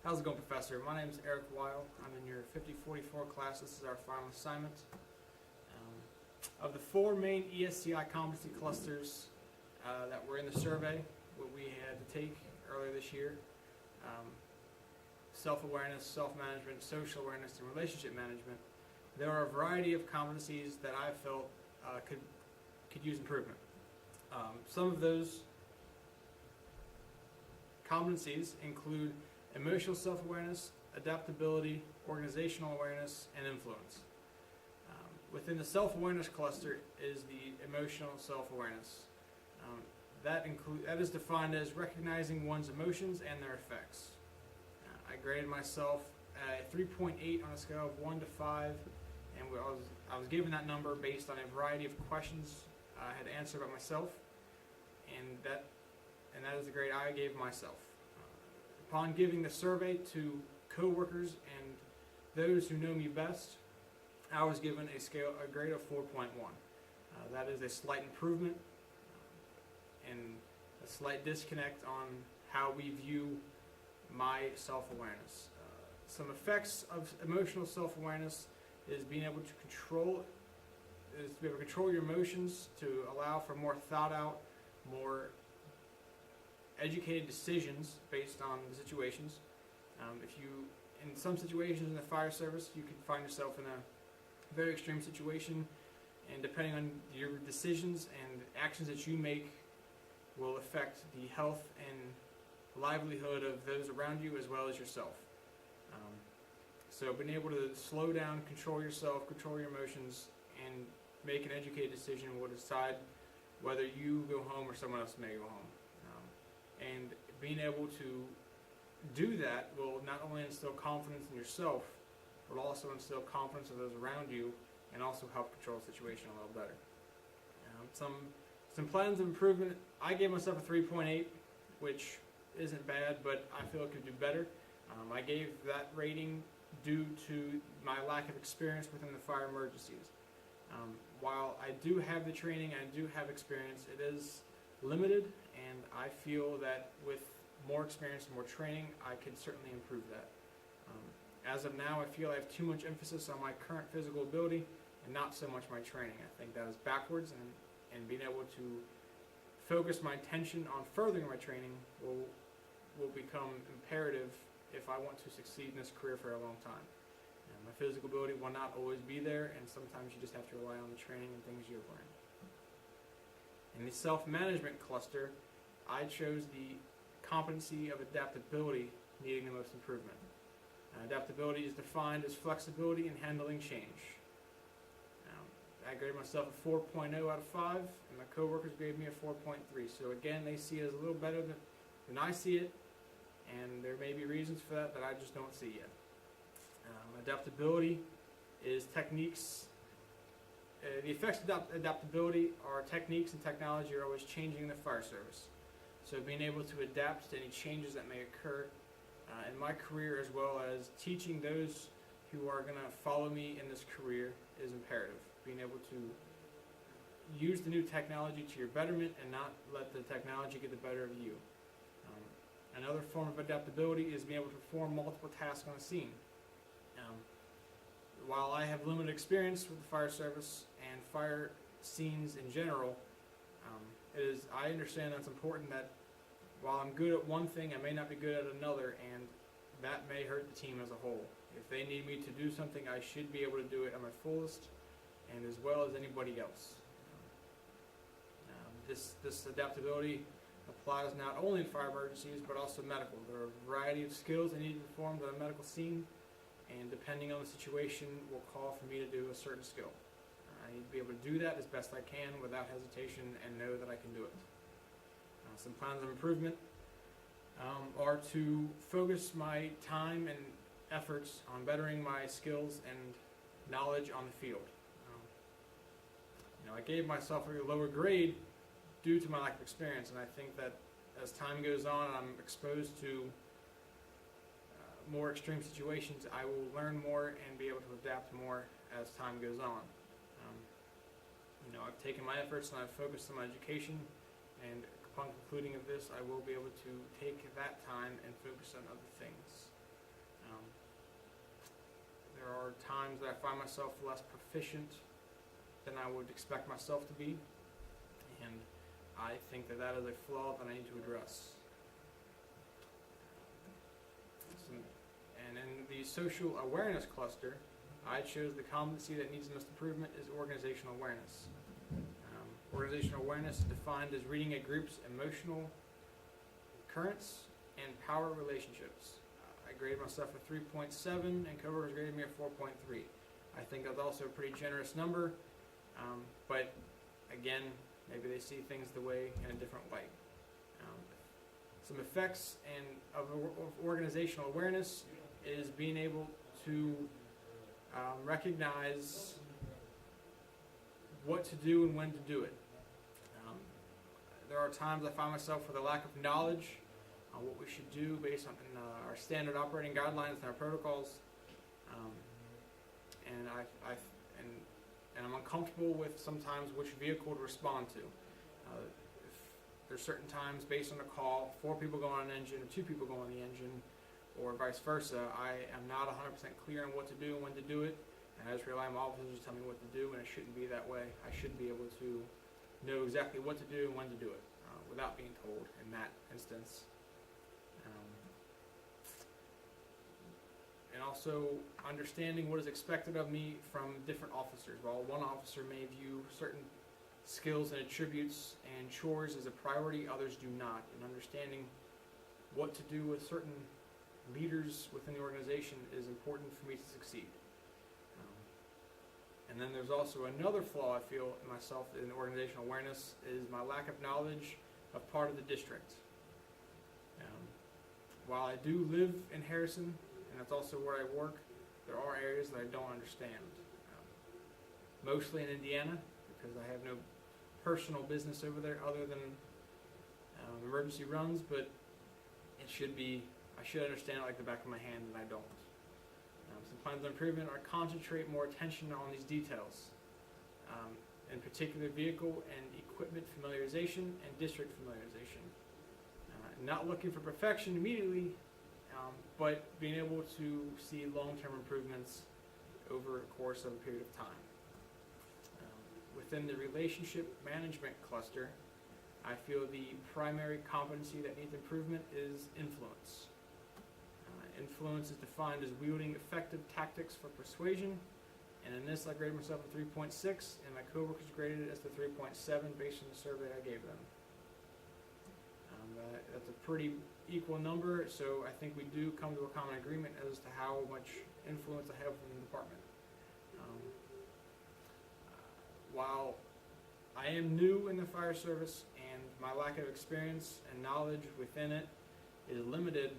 How's it going, Professor? My name is Eric Weil. I'm in your 5044 class. This is our final assignment. Of the four main ESCI competency clusters that were in the survey, what we had to take earlier this year, self-awareness, self-management, social awareness, and relationship management, there are a variety of competencies that I felt could use improvement. Some of those competencies include emotional self-awareness, adaptability, organizational awareness, and influence. Within the self-awareness cluster is the emotional self-awareness. That is defined as recognizing one's emotions and their effects. I graded myself at 3.8 on a scale of 1 to 5, and I was given that number based on a variety of questions I had answered by myself, and that is the grade I gave myself. Upon giving the survey to co-workers and those who know me best, I was given a grade of 4.1. That is a slight improvement and a slight disconnect on how we view my self-awareness. Some effects of emotional self-awareness is being able to control your emotions, to allow for more thought out, more educated decisions based on the situations. In some situations in the fire service, you can find yourself in a very extreme situation, and depending on your decisions and actions that you make will affect the health and livelihood of those around you as well as yourself. So being able to slow down, control yourself, control your emotions, and make an educated decision will decide whether you go home or someone else may go home. And being able to do that will not only instill confidence in yourself, but also instill confidence in those around you, and also help control the situation a little better. Some plans of improvement. I gave myself a 3.8, which isn't bad, but I feel it could do better. I gave that rating due to my lack of experience within the fire emergencies. While I do have the training, I do have experience, it is limited, and I feel that with more experience and more training, I can certainly improve that. As of now, I feel I have too much emphasis on my current physical ability and not so much my training. I think that is backwards, and being able to focus my attention on furthering my training will become imperative if I want to succeed in this career for a long time. My physical ability will not always be there, and sometimes you just have to rely on the training and things you've learned. In the self-management cluster, I chose the competency of adaptability needing the most improvement. Adaptability is defined as flexibility in handling change. I graded myself a 4.0 out of 5, and my coworkers gave me a 4.3. So again, they see it as a little better than I see it, and there may be reasons for that I just don't see yet. Adaptability is techniques. The effects of adaptability are techniques and technology are always changing in the fire service. So being able to adapt to any changes that may occur in my career, as well as teaching those who are going to follow me in this career, is imperative. Being able to use the new technology to your betterment and not let the technology get the better of you. Another form of adaptability is being able to perform multiple tasks on a scene. While I have limited experience with the fire service and fire scenes in general, I understand that's important that while I'm good at one thing, I may not be good at another, and that may hurt the team as a whole. If they need me to do something, I should be able to do it at my fullest, and as well as anybody else. This adaptability applies not only in fire emergencies, but also medical. There are a variety of skills that need to be performed on a medical scene, and depending on the situation, will call for me to do a certain skill. I need to be able to do that as best I can without hesitation and know that I can do it. Some plans of improvement are to focus my time and efforts on bettering my skills and knowledge on the field. I gave myself a lower grade due to my lack of experience, and I think that as time goes on and I'm exposed to more extreme situations, I will learn more and be able to adapt more as time goes on. I've taken my efforts and I've focused on my education, and upon concluding of this, I will be able to take that time and focus on other things. are times that I find myself less proficient than I would expect myself to be, and I think that that is a flaw that I need to address. And in the social awareness cluster, I chose the competency that needs the most improvement is organizational awareness. Organizational awareness is defined as reading a group's emotional currents and power relationships. I graded myself a 3.7 and coworkers graded me a 4.3. I think that's also a pretty generous number, but again, maybe they see things the way in a different light. Some effects of organizational awareness is being able to recognize what to do and when to do it. There are times I find myself with a lack of knowledge on what we should do based on our standard operating guidelines and our protocols, and I'm uncomfortable with sometimes which vehicle to respond to. If there's certain times based on a call, 4 people go on an engine or 2 people go on the engine, or vice versa, I am not 100% clear on what to do and when to do it, and I just rely on my officers to tell me what to do, and it shouldn't be that way. I should be able to know exactly what to do and when to do it without being told in that instance. And also understanding what is expected of me from different officers. While one officer may view certain skills and attributes and chores as a priority, others do not. And understanding what to do with certain leaders within the organization is important for me to succeed. And then there's also another flaw I feel in myself in organizational awareness is my lack of knowledge of part of the district. While I do live in Harrison, and that's also where I work, there are areas that I don't understand. Mostly in Indiana, because I have no personal business over there other than emergency runs, but I should understand it like the back of my hand, and I don't. Some plans of improvement are concentrate more attention on these details, in particular vehicle and equipment familiarization and district familiarization. Not looking for perfection immediately, but being able to see long-term improvements over a course of a period of time. Within the relationship management cluster, I feel the primary competency that needs improvement is influence. Influence is defined as wielding effective tactics for persuasion, and in this I graded myself a 3.6, and my coworkers graded it as the 3.7 based on the survey I gave them. That's a pretty equal number, so I think we do come to a common agreement as to how much influence I have in the department. While I am new in the fire service and my lack of experience and knowledge within it is limited,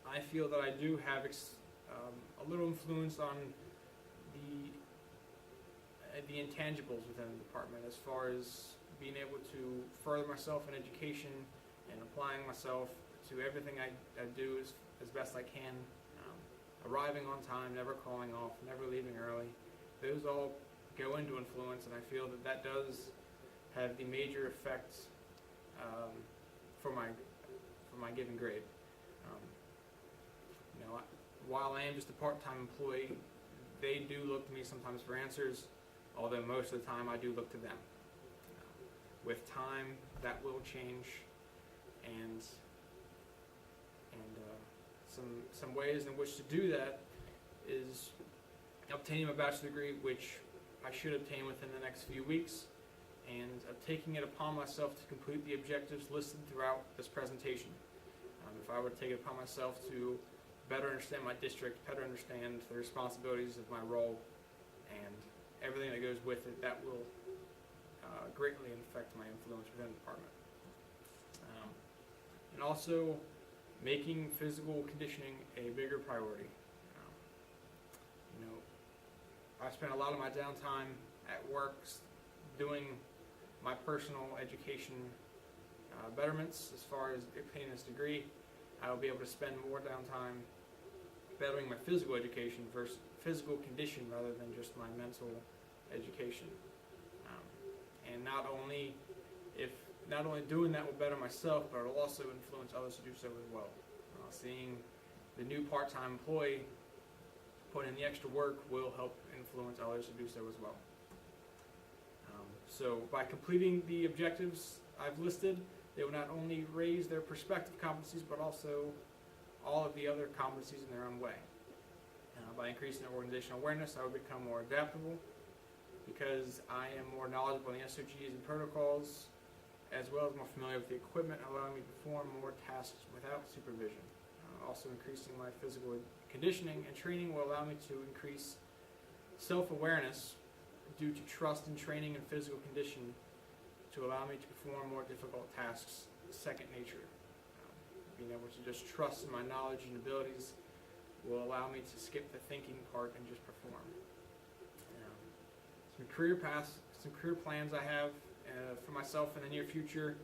I feel that I do have a little influence on the intangibles within the department as far as being able to further myself in education and applying myself to everything I do as best I can, arriving on time, never calling off, never leaving early. Those all go into influence, and I feel that that does have the major effects for my given grade. While I am just a part-time employee, they do look to me sometimes for answers, although most of the time I do look to them. With time, that will change, and some ways in which to do that is obtaining my bachelor's degree, which I should obtain within the next few weeks, and taking it upon myself to complete the objectives listed throughout this presentation. If I were to take it upon myself to better understand my district, better understand the responsibilities of my role, and everything that goes with it, that will greatly affect my influence within the department. And also making physical conditioning a bigger priority. I spent a lot of my downtime at work doing my personal education betterments as far as obtaining this degree. I will be able to spend more downtime bettering my physical education versus physical condition rather than just my mental education. And not only doing that will better myself, but it will also influence others to do so as well. Seeing the new part-time employee putting in the extra work will help influence others to do so as well. So by completing the objectives I've listed, they will not only raise their prospective competencies, but also all of the other competencies in their own way. By increasing their organizational awareness, I will become more adaptable because I am more knowledgeable in the SOGs and protocols, as well as more familiar with the equipment, allowing me to perform more tasks without supervision. Also increasing my physical conditioning and training will allow me to increase self-awareness due to trust in training and physical condition to allow me to perform more difficult tasks second nature. Being able to just trust in my knowledge and abilities will allow me to skip the thinking part and just perform. Some career paths, some career plans I have for myself in the near future.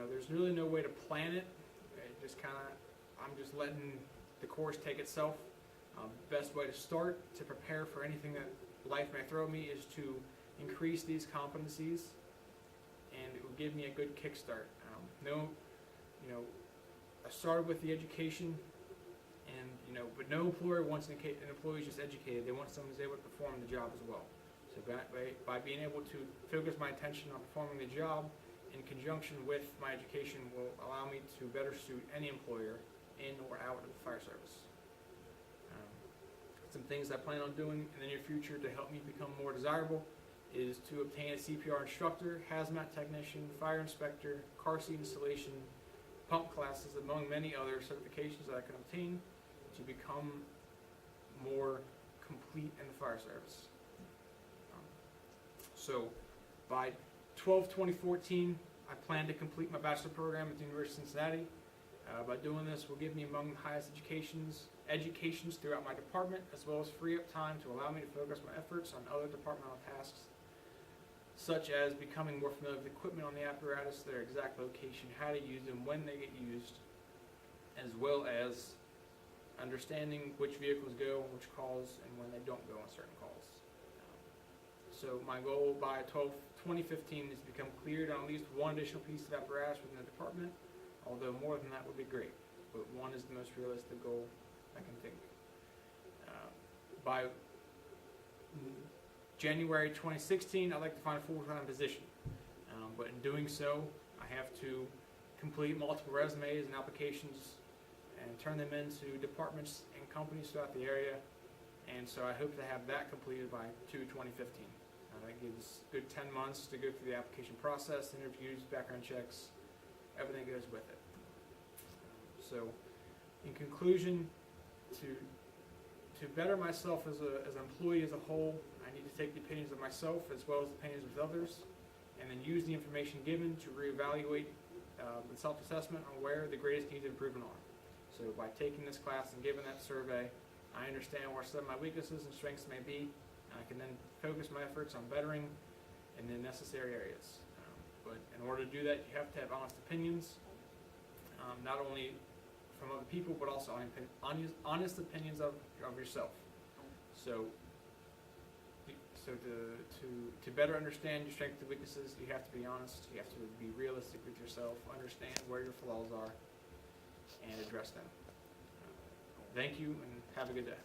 There's really no way to plan it. I'm just letting the course take itself. Best way to start to prepare for anything that life may throw me is to increase these competencies, and it will give me a good kickstart. I started with the education, and but no employer wants an employee just educated. They want someone who's able to perform the job as well. So by being able to focus my attention on performing the job in conjunction with my education will allow me to better suit any employer in or out of the fire service. Some things I plan on doing in the near future to help me become more desirable is to obtain a CPR instructor, hazmat technician, fire inspector, car seat installation, pump classes, among many other certifications that I can obtain to become more complete in the fire service. So by 12/2014, I plan to complete my bachelor program at the University of Cincinnati. By doing this will give me among the highest educations throughout my department, as well as free up time to allow me to focus my efforts on other departmental tasks, such as becoming more familiar with equipment on the apparatus, their exact location, how to use them, when they get used, as well as understanding which vehicles go on which calls and when they don't go on certain calls. So my goal by 12/2015 is to become cleared on at least one additional piece of apparatus within the department, although more than that would be great, but one is the most realistic goal I can think. By January 2016, I'd like to find a full-time position, but in doing so, I have to complete multiple resumes and applications and turn them into departments and companies throughout the area, and so I hope to have that completed by 2/2015. That gives a good 10 months to go through the application process, interviews, background checks, everything goes with it. So, in conclusion, to better myself as an employee as a whole, I need to take the opinions of myself as well as the opinions of others, and then use the information given to reevaluate the self-assessment on where the greatest needs of improvement are. So by taking this class and giving that survey, I understand where some of my weaknesses and strengths may be, and I can then focus my efforts on bettering in the necessary areas. But in order to do that, you have to have honest opinions, not only from other people, but also honest opinions of yourself. So to better understand your strengths and weaknesses, you have to be honest, you have to be realistic with yourself, understand where your flaws are, and address them. Thank you, and have a good day.